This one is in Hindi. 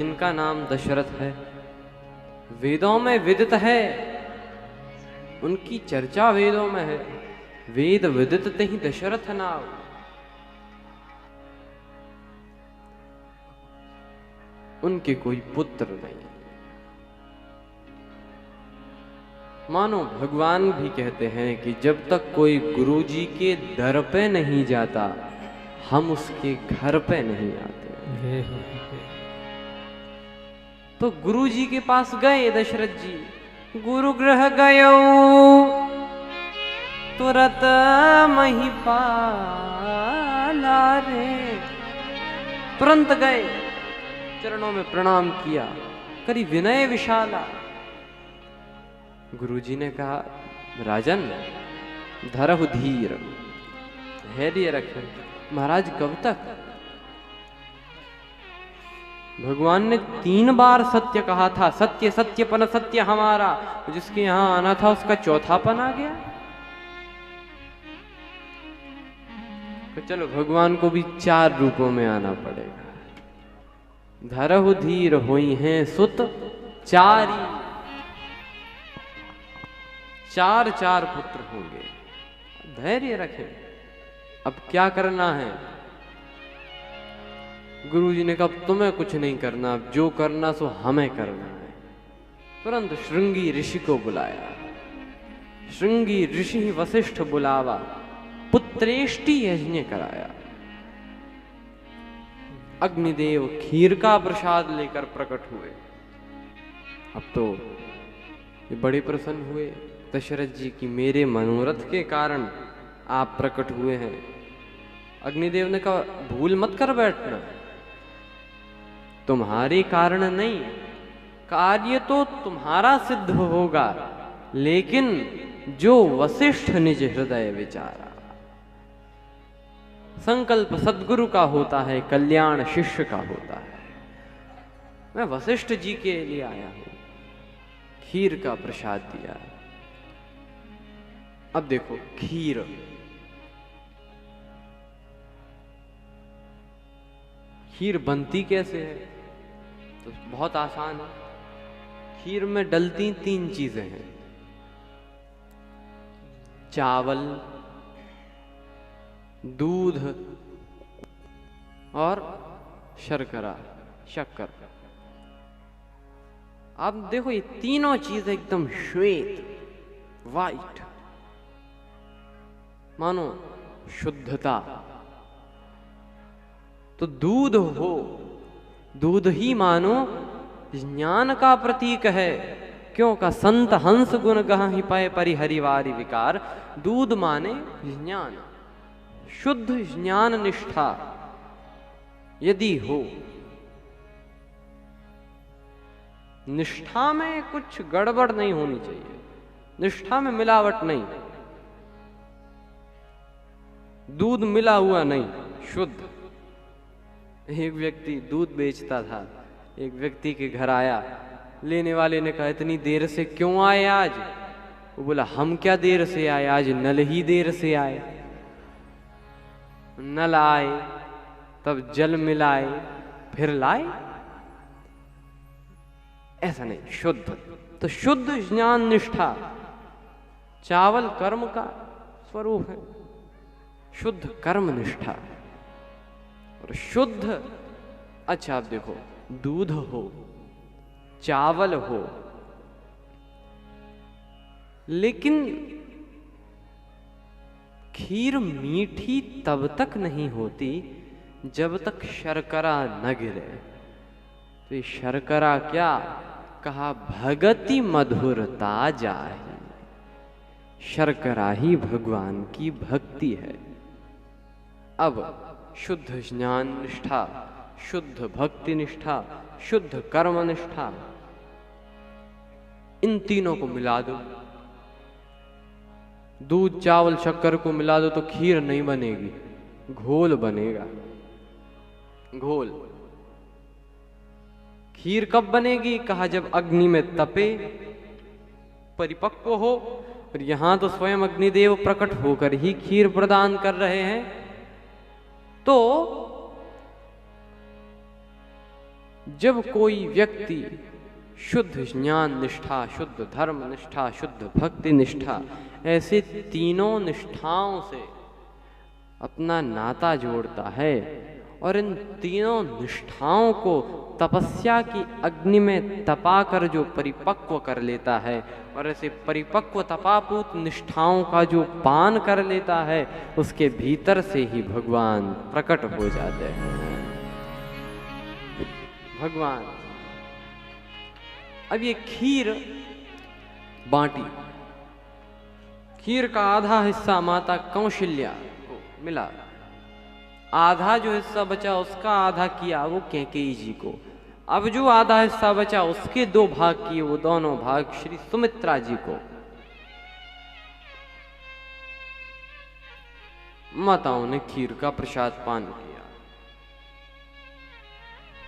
जिनका नाम दशरथ है, वेदों में विदित है, उनकी चर्चा वेदों में है। वेद विदित ही दशरथ नाम। उनके कोई पुत्र नहीं। मानो भगवान भी कहते हैं कि जब तक कोई गुरुजी के दर पे नहीं जाता, हम उसके घर पे नहीं आते। तो गुरुजी के पास गए दशरथ जी। गुरु गृह गयो तुरत महिपाला रे। तुरंत गए, चरणों में प्रणाम किया, करी विनय विशाला। गुरुजी ने कहा, राजन धरहु धीर, धैर्य रखें। महाराज कब तक? भगवान ने 3 बार सत्य कहा था। सत्य सत्यपन सत्य हमारा। जिसके यहां आना था उसका चौथापन आ गया। तो चलो भगवान को भी 4 रूपों में आना पड़ेगा। धरहु धीर होई हैं सुत चारी। 4 पुत्र होंगे। धैर्य रखें। अब क्या करना है? गुरुजी ने कहा, तुम्हें कुछ नहीं करना, अब जो करना सो हमें करना है। तुरंत श्रृंगी ऋषि को बुलाया। श्रृंगी ऋषि वशिष्ठ बुलावा, पुत्रेष्टि यज्ञ कराया। अग्निदेव खीर का प्रसाद लेकर प्रकट हुए। अब तो ये बड़े प्रसन्न हुए दशरथ जी की, मेरे मनोरथ के कारण आप प्रकट हुए हैं। अग्निदेव ने कहा, भूल मत कर बैठना, तुम्हारे कारण नहीं, कार्य तो तुम्हारा सिद्ध होगा, लेकिन जो वशिष्ठ निज हृदय विचारा। संकल्प सद्गुरु का होता है, कल्याण शिष्य का होता है। मैं वशिष्ठ जी के लिए आया हूं, खीर का प्रसाद दिया। अब देखो खीर, खीर बनती कैसे है? तो बहुत आसान है। खीर में डलती 3 चीजें हैं, चावल, दूध और शर्करा, शक्कर। आप देखो ये तीनों चीजें एकदम श्वेत, वाइट, मानो शुद्धता। तो दूध हो, दूध ही मानो ज्ञान का प्रतीक है। क्यों का संत हंस गुण गहि पाए परिहरिवारी विकार। दूध माने ज्ञान, शुद्ध ज्ञान निष्ठा यदि हो, निष्ठा में कुछ गड़बड़ नहीं होनी चाहिए, निष्ठा में मिलावट नहीं, दूध मिला हुआ नहीं, शुद्ध। एक व्यक्ति दूध बेचता था, एक व्यक्ति के घर आया। लेने वाले ने कहा, इतनी देर से क्यों आए आज? वो बोला, हम क्या देर से आए, आज नल ही देर से आए। नल आए, तब जल मिलाए, फिर लाए। ऐसा नहीं, शुद्ध। तो शुद्ध ज्ञान निष्ठा। चावल कर्म का स्वरूप है, शुद्ध कर्म निष्ठा। और शुद्ध, अच्छा आप देखो, दूध हो, चावल हो, लेकिन खीर मीठी तब तक नहीं होती जब तक शर्करा न गिरे। तो ये शर्करा क्या कहा? भगति मधुरता जाहि। शर्करा ही भगवान की भक्ति है। अब शुद्ध ज्ञान निष्ठा, शुद्ध भक्ति निष्ठा, शुद्ध कर्म निष्ठा, इन तीनों को मिला दो। दूध चावल शक्कर को मिला दो तो खीर नहीं बनेगी, घोल बनेगा। घोल। खीर कब बनेगी? कहा जब अग्नि में तपे, परिपक्व हो। और यहां तो स्वयं अग्निदेव प्रकट होकर ही खीर प्रदान कर रहे हैं। तो जब कोई व्यक्ति शुद्ध ज्ञान निष्ठा, शुद्ध धर्म निष्ठा, शुद्ध भक्ति निष्ठा, ऐसे तीनों निष्ठाओं से अपना नाता जोड़ता है और इन तीनों निष्ठाओं को तपस्या की अग्नि में तपाकर जो परिपक्व कर लेता है और ऐसे परिपक्व तपापूत निष्ठाओं का जो पान कर लेता है, उसके भीतर से ही भगवान प्रकट हो जाते हैं। भगवान अब ये खीर बांटी, खीर का आधा हिस्सा माता कौशल्या को मिला, आधा जो हिस्सा बचा उसका आधा किया वो कैकेयी जी को, अब जो आधा हिस्सा बचा उसके 2 भाग किए, वो दोनों भाग श्री सुमित्रा जी को। माताओं ने खीर का प्रसाद पान किया।